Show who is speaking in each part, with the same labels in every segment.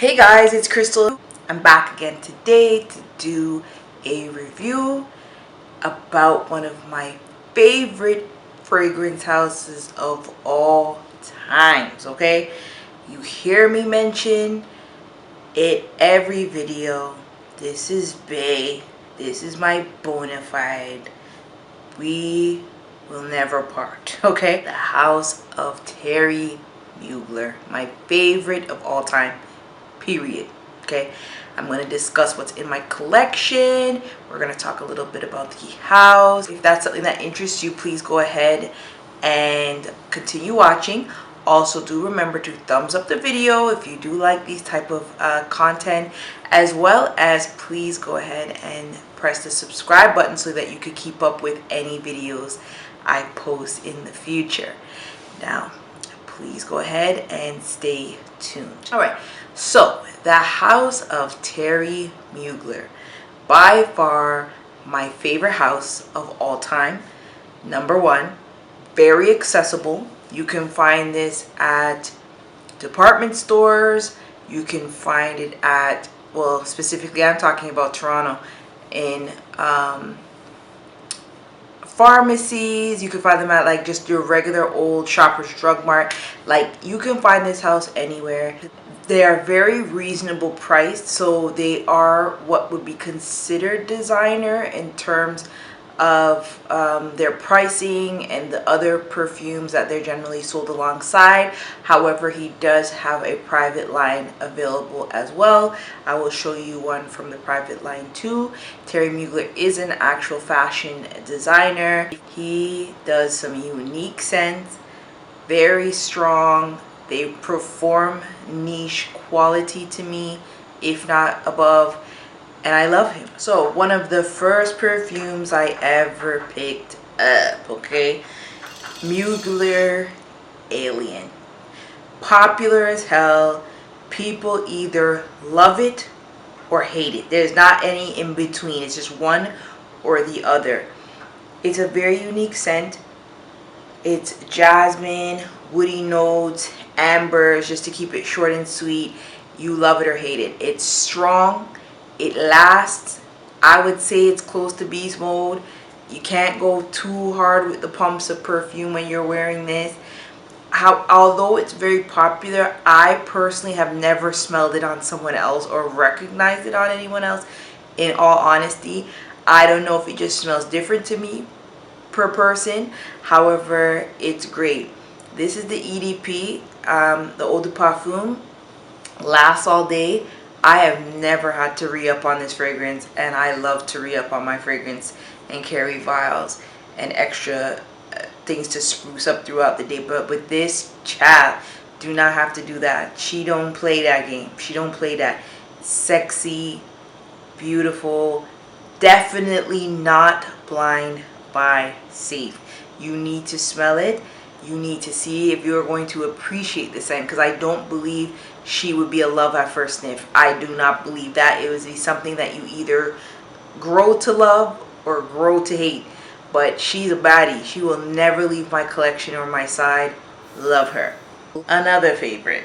Speaker 1: Hey guys, it's Crystal. I'm back again today to do a review about one of my favorite fragrance houses of all times, okay? You hear me mention it every video. This is Bae. This is my bona fide. We will never part, okay? The house of Terry Mugler, my favorite of all time. Period. Okay, I'm going to discuss what's in my collection. We're going to talk a little bit about the house. If that's something that interests you, please go ahead and continue watching. Also, do remember to thumbs up the video if you do like these type of content, as well as please go ahead and press the subscribe button so that you can keep up with any videos I post in the future. Now, please go ahead and stay tuned. All right, so the house of Terry Mugler, by far my favorite house of all time. Number one, very accessible. You can find this at department stores. You can find it at, well, specifically I'm talking about Toronto, in pharmacies. You can find them at like just your regular old Shoppers Drug Mart. Like, you can find this house anywhere. They are very reasonable priced, so they are what would be considered designer in terms of their pricing and the other perfumes that they're generally sold alongside. However, he does have a private line available as well. I will show you one from the private line too. Terry Mugler is an actual fashion designer. He does some unique scents, very strong. They perform niche quality to me, if not above, and I love him. So one of the first perfumes I ever picked up, okay, Mugler Alien. Popular as hell. People either love it or hate it. There's not any in between. It's just one or the other. It's a very unique scent. It's jasmine, woody notes, ambers, just to keep it short and sweet. You love it or hate it. It's strong. It lasts. I would say it's close to beast mode. You can't go too hard with the pumps of perfume when you're wearing this. Although it's very popular, I personally have never smelled it on someone else or recognized it on anyone else. In all honesty, I don't know if it just smells different to me per person. However, it's great. This is the EDP, the Eau de Parfum. Lasts all day. I have never had to re-up on this fragrance, and I love to re-up on my fragrance and carry vials and extra things to spruce up throughout the day. But with this, child, do not have to do that. She don't play that game. She don't play that. Sexy, beautiful, definitely not blind buy safe. You need to smell it. You need to see if you're going to appreciate the scent, because I don't believe she would be a love at first sniff. I do not believe that. It would be something that you either grow to love or grow to hate. But she's a baddie. She will never leave my collection or my side. Love her. Another favorite,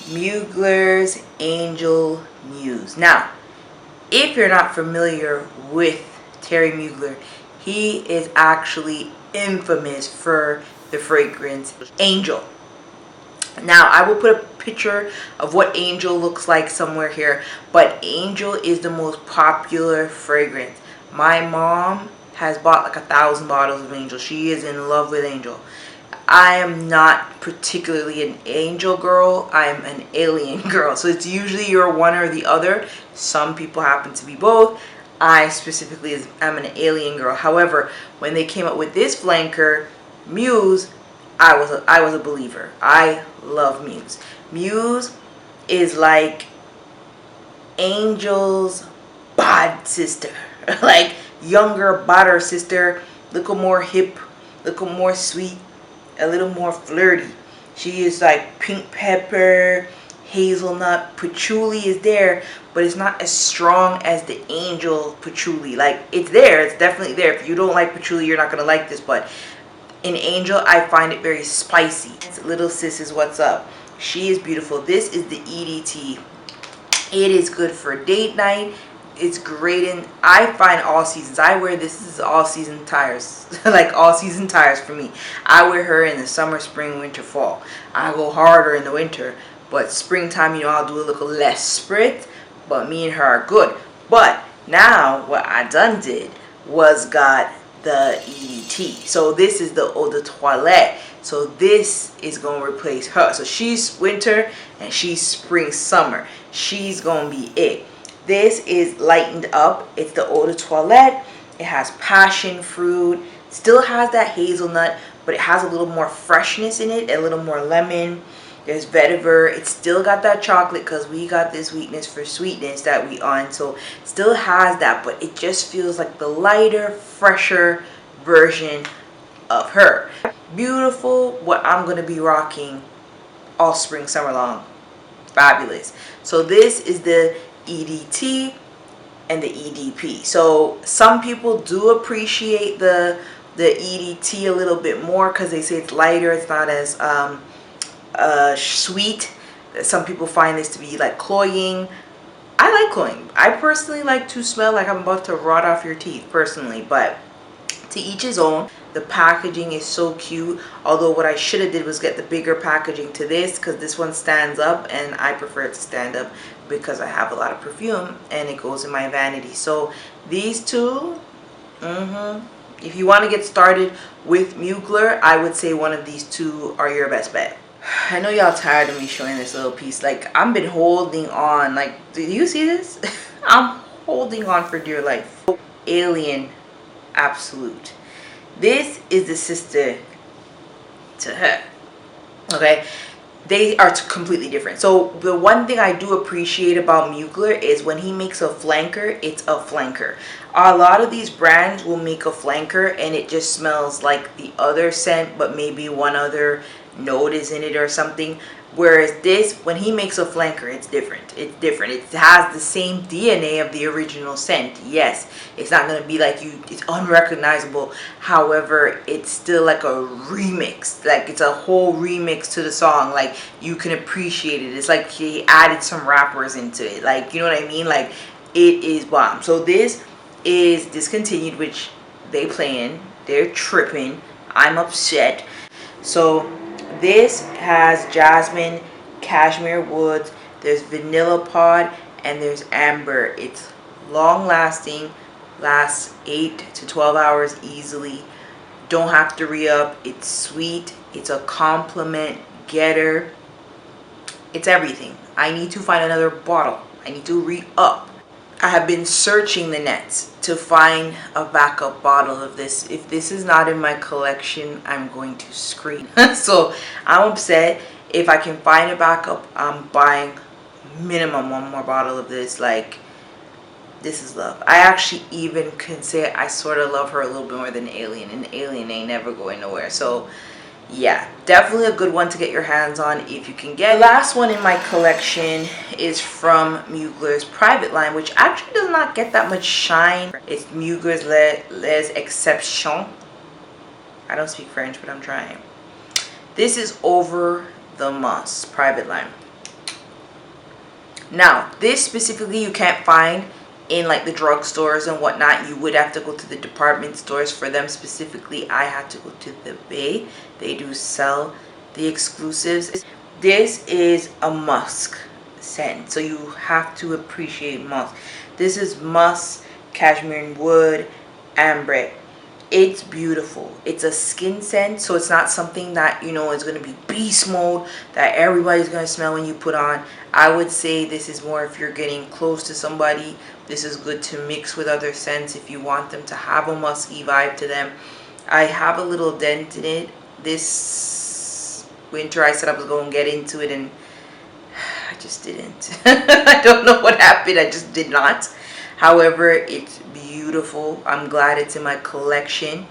Speaker 1: Mugler's Angel Muse. Now, if you're not familiar with Terry Mugler, he is actually infamous for the fragrance Angel. Now, I will put a picture of what Angel looks like somewhere here, but Angel is the most popular fragrance. My mom has bought like 1,000 bottles of Angel. She is in love with Angel. I am not particularly an Angel girl. I'm an Alien girl. So it's usually you're one or the other. Some people happen to be both. I specifically am an Alien girl. However, when they came up with this flanker, Muse, I was a believer. I love Muse. Muse is like Angel's bad sister. Like younger, badder sister. Little more hip, little more sweet, a little more flirty. She is like pink pepper, hazelnut, patchouli is there, but it's not as strong as the Angel patchouli. Like, it's there, it's definitely there. If you don't like patchouli, you're not gonna like this, but in Angel, I find it very spicy. Little sis is what's up. She is beautiful. This is the EDT. It is good for date night. It's great in, I find, all seasons. I wear this is all season tires. Like all season tires for me. I wear her in the summer, spring, winter, fall. I go harder in the winter, but springtime, you know, I'll do a little less sprit, but me and her are good. But now what I done did was got the EDT. So this is the eau de toilette. So this is going to replace her. So she's winter and she's spring, summer. She's going to be it. This is lightened up. It's the eau de toilette. It has passion fruit. Still has that hazelnut, but it has a little more freshness in it, a little more lemon. There's vetiver. It's still got that chocolate because we got this weakness for sweetness that we on. So still has that, but it just feels like the lighter, fresher version of her. Beautiful. What I'm going to be rocking all spring, summer long. Fabulous. So this is the EDT and the EDP. So some people do appreciate the EDT a little bit more because they say it's lighter. It's not as sweet. Some people find this to be like cloying. I like cloying. I personally like to smell like I'm about to rot off your teeth personally, but to each his own. The packaging is so cute, although what I should have did was get the bigger packaging to this because this one stands up and I prefer it to stand up because I have a lot of perfume and it goes in my vanity. So these two, if you want to get started with Mugler, I would say one of these two are your best bet. I know y'all tired of me showing this little piece. Like, I've been holding on. Like, do you see this? I'm holding on for dear life. Alien Absolute. This is the sister to her. Okay, they are completely different. So the one thing I do appreciate about Mugler is when he makes a flanker, it's a flanker. A lot of these brands will make a flanker and it just smells like the other scent, but maybe one other note is in it or something. Whereas this, when he makes a flanker, it's different. It's different. It has the same DNA of the original scent. Yes, it's not going to be like you, it's unrecognizable. However, it's still like a remix. Like, it's a whole remix to the song. Like, you can appreciate it. It's like he added some rappers into it. Like, you know what I mean? Like, it is bomb. So this is discontinued, which they playing. They're tripping. I'm upset. So this has jasmine, cashmere woods, there's vanilla pod, and there's amber. It's long lasting, lasts 8 to 12 hours easily. Don't have to re-up. It's sweet. It's a compliment getter. It's everything. I need to find another bottle. I need to re-up. I have been searching the nets to find a backup bottle of this. If this is not in my collection, I'm going to scream. So I'm upset. If I can find a backup, I'm buying minimum one more bottle of this. Like, this is love. I actually even can say I sort of love her a little bit more than Alien, and Alien ain't never going nowhere. So yeah, definitely a good one to get your hands on if you can get. The last one in my collection is from Mugler's private line, which actually does not get that much shine. It's Mugler's Les Exceptions. I don't speak French, but I'm trying. This is Over the Musk private line. Now, this specifically you can't find in like the drugstores and whatnot. You would have to go to the department stores for them. Specifically, I had to go to the Bay. They do sell the exclusives. This is a musk scent, so you have to appreciate musk. This is musk, cashmere wood, amber. It's beautiful. It's a skin scent, so it's not something that, you know, is going to be beast mode that everybody's going to smell when you put on. I would say this is more if you're getting close to somebody. This is good to mix with other scents if you want them to have a musky vibe to them. I have a little dent in it. This winter I said I was going to get into it and I just didn't. I don't know what happened. I just did not. However, it's beautiful. I'm glad it's in my collection.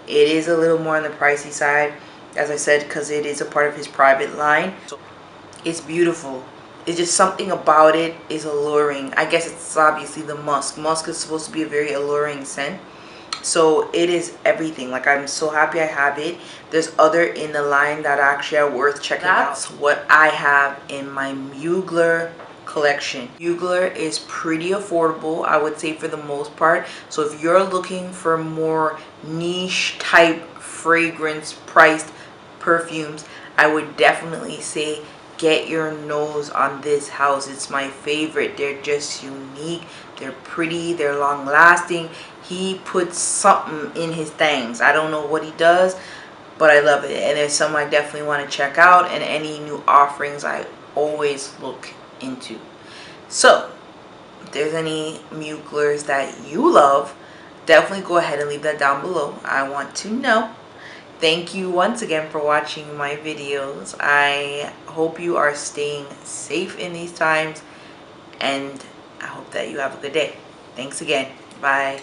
Speaker 1: It is a little more on the pricey side, as I said, because it is a part of his private line. So it's beautiful. It's just something about it is alluring. I guess it's obviously the musk. Musk is supposed to be a very alluring scent. So it is everything. Like, I'm so happy I have it. There's other in the line that actually are worth checking out. That's what I have in my Mugler collection. Mugler is pretty affordable, I would say, for the most part. So if you're looking for more niche type fragrance priced perfumes, I would definitely say get your nose on this house. It's my favorite. They're just unique, they're pretty, they're long lasting. He puts something in his things. I don't know what he does, but I love it, and it's something I definitely want to check out, and any new offerings I always look into. So if there's any Muglers that you love, definitely go ahead and leave that down below. I want to know. Thank you once again for watching my videos. I hope you are staying safe in these times, and I hope that you have a good day. Thanks again. Bye.